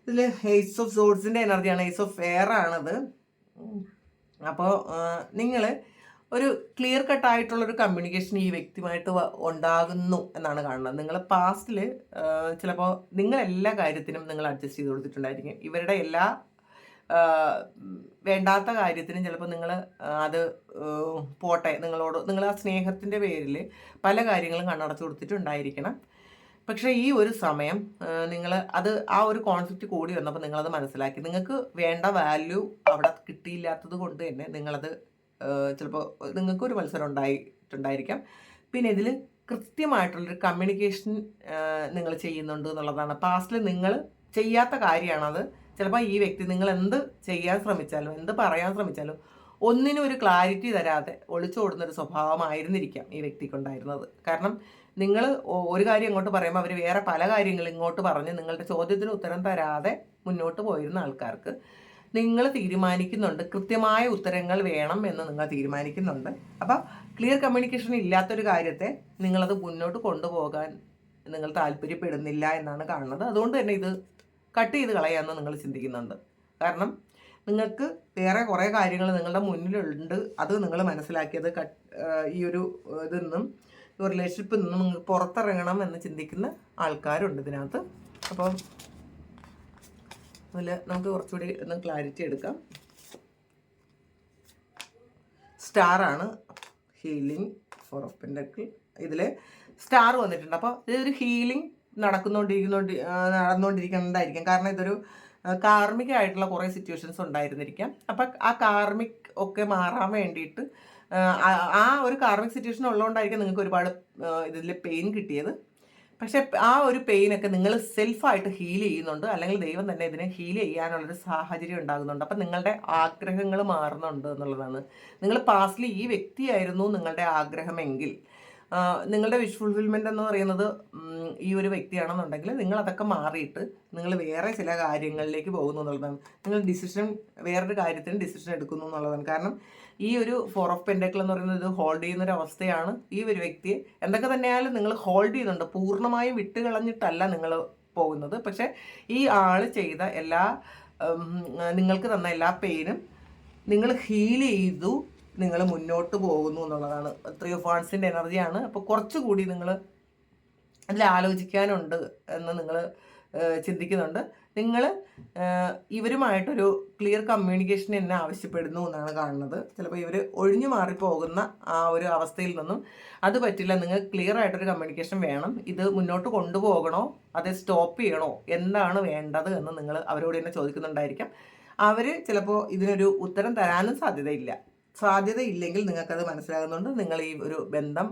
ഇതിൽ എയ്സ് ഓഫ് സോഡ്സിൻ്റെ എനർജിയാണ്, എയ്സ് ഓഫ് എയർ ആണത്. അപ്പോൾ നിങ്ങൾ ഒരു ക്ലിയർ കട്ടായിട്ടുള്ളൊരു കമ്മ്യൂണിക്കേഷൻ ഈ വ്യക്തിയുമായിട്ട് ഉണ്ടാകുന്നു എന്നാണ് കാണുന്നത്. നിങ്ങൾ പാസ്റ്റിൽ ചിലപ്പോൾ നിങ്ങളെല്ലാ കാര്യത്തിനും നിങ്ങൾ അഡ്ജസ്റ്റ് ചെയ്ത് കൊടുത്തിട്ടുണ്ടായിരിക്കും. ഇവരുടെ എല്ലാ വേണ്ടാത്ത കാര്യത്തിനും ചിലപ്പോൾ നിങ്ങൾ അത് പോട്ടെ നിങ്ങൾ ആ സ്നേഹത്തിൻ്റെ പേരിൽ പല കാര്യങ്ങളും കണ്ണടച്ചു കൊടുത്തിട്ടുണ്ടായിരിക്കണം. പക്ഷേ ഈ ഒരു സമയം നിങ്ങൾ ആ ഒരു കോൺസെപ്റ്റ് കൂടി വന്നപ്പോൾ നിങ്ങളത് മനസ്സിലാക്കി. നിങ്ങൾക്ക് വേണ്ട വാല്യൂ അവിടെ കിട്ടിയില്ലാത്തത് കൊണ്ട് തന്നെ നിങ്ങളത് ചിലപ്പോൾ നിങ്ങൾക്കൊരു മത്സരം ഉണ്ടായിട്ടുണ്ടായിരിക്കാം. പിന്നെ ഇതിൽ കൃത്യമായിട്ടുള്ളൊരു കമ്മ്യൂണിക്കേഷൻ നിങ്ങൾ ചെയ്യുന്നുണ്ട് എന്നുള്ളതാണ്. പാസ്റ്റിൽ നിങ്ങൾ ചെയ്യാത്ത കാര്യമാണത്. ചിലപ്പോൾ ഈ വ്യക്തി നിങ്ങൾ എന്ത് ചെയ്യാൻ ശ്രമിച്ചാലും എന്ത് പറയാൻ ശ്രമിച്ചാലും ഒന്നിനും ഒരു ക്ലാരിറ്റി തരാതെ ഒളിച്ചോടുന്നൊരു സ്വഭാവമായിരുന്നിരിക്കാം ഈ വ്യക്തിക്കുണ്ടായിരുന്നത്. കാരണം നിങ്ങൾ ഒരു കാര്യം ഇങ്ങോട്ട് പറയുമ്പോൾ അവർ വേറെ പല കാര്യങ്ങൾ ഇങ്ങോട്ട് പറഞ്ഞ് നിങ്ങളുടെ ചോദ്യത്തിന് ഉത്തരം തരാതെ മുന്നോട്ട് പോയിരുന്ന ആൾക്കാർക്ക് നിങ്ങൾ തീരുമാനിക്കുന്നുണ്ട്, കൃത്യമായ ഉത്തരങ്ങൾ വേണം എന്ന് നിങ്ങൾ തീരുമാനിക്കുന്നുണ്ട്. അപ്പോൾ ക്ലിയർ കമ്മ്യൂണിക്കേഷൻ ഇല്ലാത്തൊരു കാര്യത്തെ നിങ്ങളത് മുന്നോട്ട് കൊണ്ടുപോകാൻ നിങ്ങൾ താല്പര്യപ്പെടുന്നില്ല എന്നാണ് കാണുന്നത്. അതുകൊണ്ട് തന്നെ ഇത് കട്ട് ചെയ്ത് കളയാമെന്ന് നിങ്ങൾ ചിന്തിക്കുന്നുണ്ട്. കാരണം നിങ്ങൾക്ക് വേറെ കുറേ കാര്യങ്ങൾ നിങ്ങളുടെ മുന്നിലുണ്ട്. അത് നിങ്ങൾ മനസ്സിലാക്കിയത് ഈ ഒരു ഇതിൽ നിന്നും റിലേഷൻഷിപ്പിൽ നിന്നും നിങ്ങൾ പുറത്തിറങ്ങണം എന്ന് ചിന്തിക്കുന്ന ആൾക്കാരുണ്ട് ഇതിനകത്ത്. അപ്പം അതിൽ നമുക്ക് കുറച്ചുകൂടി ഒന്ന് ക്ലാരിറ്റി എടുക്കാം. സ്റ്റാറാണ് ഹീലിംഗ്, 4 ഓഫ് പെന്റക്കിൾ. ഇതിൽ സ്റ്റാർ വന്നിട്ടുണ്ട്. അപ്പോൾ ഇതൊരു ഹീലിംഗ് നടന്നുകൊണ്ടിരിക്കുന്നതായിരിക്കും. കാരണം ഇതൊരു കാർമിക് ആയിട്ടുള്ള കുറേ സിറ്റുവേഷൻസ് ഉണ്ടായിരുന്നിരിക്കാം. അപ്പം ആ കാർമിക് ഒക്കെ മാറാൻ വേണ്ടിയിട്ട് ആ ഒരു കാർമിക് സിറ്റുവേഷൻ ഉള്ളതുകൊണ്ടായിരിക്കും നിങ്ങൾക്ക് ഒരുപാട് ഇതിൽ പെയിൻ കിട്ടിയത്. പക്ഷെ ആ ഒരു പെയിനൊക്കെ നിങ്ങൾ സെൽഫായിട്ട് ഹീൽ ചെയ്യുന്നുണ്ട്, അല്ലെങ്കിൽ ദൈവം തന്നെ ഇതിനെ ഹീൽ ചെയ്യാനുള്ളൊരു സാഹചര്യം ഉണ്ടാകുന്നുണ്ട്. അപ്പം നിങ്ങളുടെ ആഗ്രഹങ്ങൾ മാറുന്നുണ്ട് എന്നുള്ളതാണ്. നിങ്ങൾ പാസ്റ്റിൽ ഈ വ്യക്തിയായിരുന്നു നിങ്ങളുടെ ആഗ്രഹമെങ്കിൽ നിങ്ങളുടെ വിഷ് ഫുൾഫിൽമെൻ്റ് എന്ന് പറയുന്നത് ഈ ഒരു വ്യക്തിയാണെന്നുണ്ടെങ്കിൽ നിങ്ങൾ അതൊക്കെ മാറിയിട്ട് നിങ്ങൾ വേറെ ചില കാര്യങ്ങളിലേക്ക് പോകുന്നു എന്നുള്ളതാണ്. നിങ്ങൾ വേറൊരു കാര്യത്തിന് ഡിസിഷൻ എടുക്കുന്നു എന്നുള്ളതാണ്. കാരണം ഈ ഒരു 4 ഓഫ് പെന്റക്കിൾ എന്ന് പറയുന്നത് ഇത് ഹോൾഡ് ചെയ്യുന്നൊരു അവസ്ഥയാണ്. ഈ ഒരു വ്യക്തിയെ എന്തൊക്കെ തന്നെയായാലും നിങ്ങൾ ഹോൾഡ് ചെയ്യുന്നുണ്ട്, പൂർണ്ണമായും വിട്ടുകളഞ്ഞിട്ടല്ല നിങ്ങൾ പോകുന്നത്. പക്ഷേ ഈ ആൾ ചെയ്ത എല്ലാ നിങ്ങൾക്ക് തന്ന എല്ലാ പെയിനും നിങ്ങൾ ഹീൽ ചെയ്തു, നിങ്ങൾ മുന്നോട്ട് പോകുന്നു എന്നുള്ളതാണ്. 3 ഓഫ് വാൺസിൻ്റെ എനർജിയാണ്. അപ്പോൾ കുറച്ചുകൂടി നിങ്ങൾ അതിൽ ആലോചിക്കാനുണ്ട് എന്ന് നിങ്ങൾ ചിന്തിക്കുന്നുണ്ട്. നിങ്ങൾ ഇവരുമായിട്ടൊരു ക്ലിയർ കമ്മ്യൂണിക്കേഷൻ എന്നെ ആവശ്യപ്പെടുന്നു എന്നാണ് കാണുന്നത്. ചിലപ്പോൾ ഇവർ ഒഴിഞ്ഞു മാറിപ്പോകുന്ന ആ ഒരു അവസ്ഥയിൽ നിന്നും അത് പറ്റില്ല, നിങ്ങൾക്ക് ക്ലിയർ ആയിട്ടൊരു കമ്മ്യൂണിക്കേഷൻ വേണം. ഇത് മുന്നോട്ട് കൊണ്ടുപോകണോ അത് സ്റ്റോപ്പ് ചെയ്യണോ, എന്താണ് വേണ്ടത് എന്ന് നിങ്ങൾ അവരോട് തന്നെ ചോദിക്കുന്നുണ്ടായിരിക്കാം. അവർ ചിലപ്പോൾ ഇതിനൊരു ഉത്തരം തരാനും സാധ്യതയില്ലെങ്കിൽ നിങ്ങൾക്കത് മനസ്സിലാകുന്നുണ്ട്. നിങ്ങൾ ഈ ഒരു ബന്ധം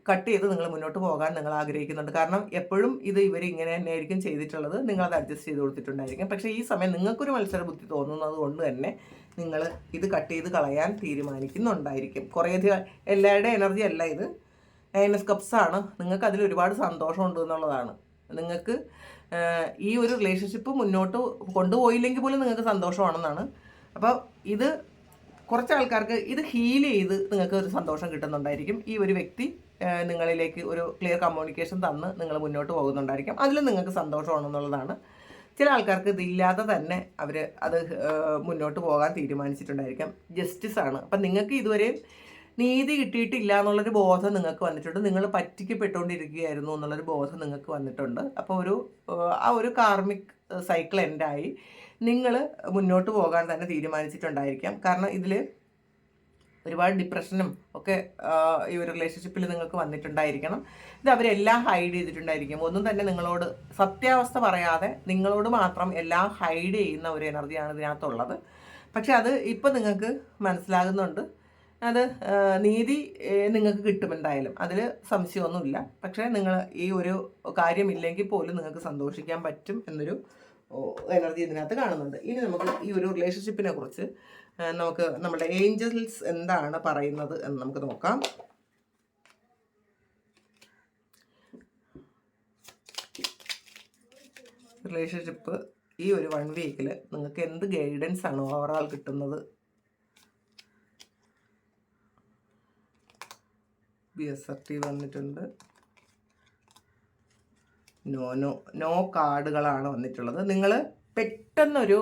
കട്ട് ചെയ്ത് നിങ്ങൾ മുന്നോട്ട് പോകാൻ നിങ്ങൾ ആഗ്രഹിക്കുന്നുണ്ട്. കാരണം എപ്പോഴും ഇത് ഇവർ ഇങ്ങനെ തന്നെയായിരിക്കും ചെയ്തിട്ടുള്ളത്, നിങ്ങളത് അഡ്ജസ്റ്റ് ചെയ്ത് കൊടുത്തിട്ടുണ്ടായിരിക്കും. പക്ഷേ ഈ സമയം നിങ്ങൾക്കൊരു മത്സര ബുദ്ധി തോന്നുന്നത് കൊണ്ട് തന്നെ നിങ്ങൾ ഇത് കട്ട് ചെയ്ത് കളയാൻ തീരുമാനിക്കുന്നുണ്ടായിരിക്കും. കുറേയധികം എല്ലാവരുടെയും എനർജി അല്ല ഇത്. 9 ഓഫ് കപ്സ് ആണ്. നിങ്ങൾക്ക് അതിൽ ഒരുപാട് സന്തോഷമുണ്ട് എന്നുള്ളതാണ്. നിങ്ങൾക്ക് ഈ ഒരു റിലേഷൻഷിപ്പ് മുന്നോട്ട് കൊണ്ടുപോയില്ലെങ്കിൽ പോലും നിങ്ങൾക്ക് സന്തോഷമാണെന്നാണ്. അപ്പോൾ ഇത് കുറച്ച് ആൾക്കാർക്ക് ഇത് ഹീൽ ചെയ്ത് നിങ്ങൾക്ക് ഒരു സന്തോഷം കിട്ടുന്നുണ്ടായിരിക്കും. ഈ ഒരു വ്യക്തി നിങ്ങളിലേക്ക് ഒരു ക്ലിയർ കമ്മ്യൂണിക്കേഷൻ തന്ന് നിങ്ങൾ മുന്നോട്ട് പോകുന്നുണ്ടായിരിക്കും. അതിൽ നിങ്ങൾക്ക് സന്തോഷമാണെന്നുള്ളതാണ്. ചില ആൾക്കാർക്ക് ഇതില്ലാതെ തന്നെ അവർ അത് മുന്നോട്ട് പോകാൻ തീരുമാനിച്ചിട്ടുണ്ടായിരിക്കാം. ജസ്റ്റിസ് ആണ്. അപ്പം നിങ്ങൾക്ക് ഇതുവരെയും നീതി കിട്ടിയിട്ടില്ല എന്നുള്ളൊരു ബോധം നിങ്ങൾക്ക് വന്നിട്ടുണ്ട്. നിങ്ങൾ പറ്റിക്കപ്പെട്ടുകൊണ്ടിരിക്കുകയായിരുന്നു എന്നുള്ളൊരു ബോധം നിങ്ങൾക്ക് വന്നിട്ടുണ്ട്. അപ്പോൾ ആ ഒരു കാർമിക് സൈക്കിൾ എൻഡായി നിങ്ങൾ മുന്നോട്ട് പോകാൻ തന്നെ തീരുമാനിച്ചിട്ടുണ്ടായിരിക്കാം. കാരണം ഇതിൽ ഒരുപാട് ഡിപ്രഷനും ഒക്കെ ഈ ഒരു റിലേഷൻഷിപ്പിൽ നിങ്ങൾക്ക് വന്നിട്ടുണ്ടായിരിക്കണം. ഇത് അവരെല്ലാം ഹൈഡ് ചെയ്തിട്ടുണ്ടായിരിക്കും. ഒന്നും തന്നെ നിങ്ങളോട് സത്യാവസ്ഥ പറയാതെ നിങ്ങളോട് മാത്രം എല്ലാം ഹൈഡ് ചെയ്യുന്ന ഒരു എനർജിയാണ് ഇതിനകത്തുള്ളത്. പക്ഷെ അത് ഇപ്പം നിങ്ങൾക്ക് മനസ്സിലാകുന്നുണ്ട്. അത് നീതി നിങ്ങൾക്ക് കിട്ടുമെന്തായാലും, അതിൽ സംശയമൊന്നുമില്ല. പക്ഷേ നിങ്ങൾ ഈ ഒരു കാര്യമില്ലെങ്കിൽ പോലും നിങ്ങൾക്ക് സന്തോഷിക്കാൻ പറ്റും എന്നൊരു എനർജി ഇതിനകത്ത് കാണുന്നുണ്ട്. ഇനി നമുക്ക് ഈ ഒരു റിലേഷൻഷിപ്പിനെ കുറിച്ച് നമുക്ക് നമ്മുടെ ഏഞ്ചൽസ് എന്താണ് പറയുന്നത് എന്ന് നമുക്ക് നോക്കാം. റിലേഷൻഷിപ്പ് ഈ ഒരു 1 വീക്കിൽ നിങ്ങൾക്ക് എന്ത് ഗൈഡൻസ് ആണ് ഓവറാൾ കിട്ടുന്നത്? BSRT വന്നിട്ടുണ്ട്. നോ കാർഡുകളാണ് വന്നിട്ടുള്ളത്. നിങ്ങൾ പെട്ടെന്നൊരു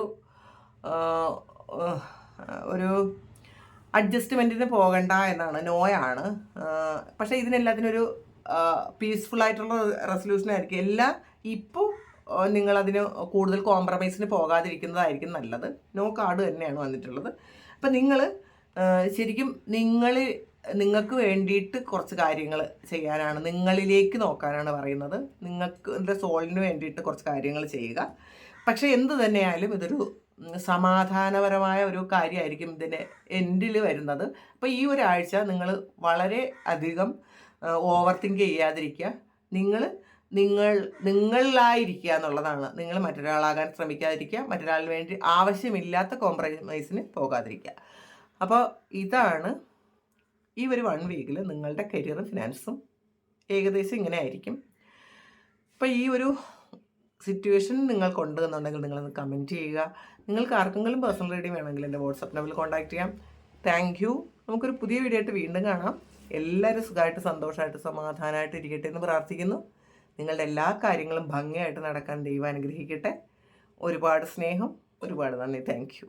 അഡ്ജസ്റ്റ്മെൻറ്റിന് പോകണ്ട എന്നാണ്. നോയാണ്. പക്ഷേ ഇതിനെല്ലാത്തിനൊരു പീസ്ഫുൾ ആയിട്ടുള്ള റെസൊല്യൂഷൻ ആയിരിക്കും. എല്ലാം ഇപ്പോൾ നിങ്ങളതിന് കൂടുതൽ കോംപ്രമൈസിന് പോകാതിരിക്കുന്നതായിരിക്കും നല്ലത്. നോ കാർഡ് തന്നെയാണ് വന്നിട്ടുള്ളത്. അപ്പം നിങ്ങൾ ശരിക്കും നിങ്ങൾക്ക് വേണ്ടിയിട്ട് കുറച്ച് കാര്യങ്ങൾ ചെയ്യാനാണ്, നിങ്ങളിലേക്ക് നോക്കാനാണ് പറയുന്നത്. നിങ്ങൾക്ക് സോളിന് വേണ്ടിയിട്ട് കുറച്ച് കാര്യങ്ങൾ ചെയ്യുക. പക്ഷേ എന്ത് തന്നെയായാലും ഇതൊരു സമാധാനപരമായ ഒരു കാര്യമായിരിക്കും ഇതിൻ്റെ എൻഡിൽ വരുന്നത്. അപ്പോൾ ഈ ഒരാഴ്ച നിങ്ങൾ വളരെ അധികം ഓവർ തിങ്ക് ചെയ്യാതിരിക്കുക. നിങ്ങളായിരിക്കുക എന്നുള്ളതാണ്. നിങ്ങൾ മറ്റൊരാളാകാൻ ശ്രമിക്കാതിരിക്കുക. മറ്റൊരാളിന് വേണ്ടി ആവശ്യമില്ലാത്ത കോംപ്രമൈസിന് പോകാതിരിക്കുക. അപ്പോൾ ഇതാണ് ഈ ഒരു 1 വീക്കിൽ നിങ്ങളുടെ കരിയറും ഫിനാൻസും ഏകദേശം ഇങ്ങനെ ആയിരിക്കും. അപ്പോൾ ഈ ഒരു സിറ്റുവേഷൻ നിങ്ങൾക്കുണ്ട് എന്നുണ്ടെങ്കിൽ നിങ്ങളൊന്ന് കമൻറ്റ് ചെയ്യുക. നിങ്ങൾക്ക് ആർക്കെങ്കിലും പേഴ്സണൽ റീഡിംഗ് വേണമെങ്കിൽ എൻ്റെ വാട്സപ്പ് നമ്പറിൽ കോൺടാക്റ്റ് ചെയ്യാം. Thank you. നമുക്കൊരു പുതിയ വീഡിയോ ആയിട്ട് വീണ്ടും കാണാം. എല്ലാവരും സുഖമായിട്ട് സന്തോഷമായിട്ട് സമാധാനമായിട്ട് ഇരിക്കട്ടെ എന്ന് പ്രാർത്ഥിക്കുന്നു. നിങ്ങളുടെ എല്ലാ കാര്യങ്ങളും ഭംഗിയായിട്ട് നടക്കാൻ ദൈവം അനുഗ്രഹിക്കട്ടെ. ഒരുപാട് സ്നേഹം, ഒരുപാട് നന്ദി. Thank you.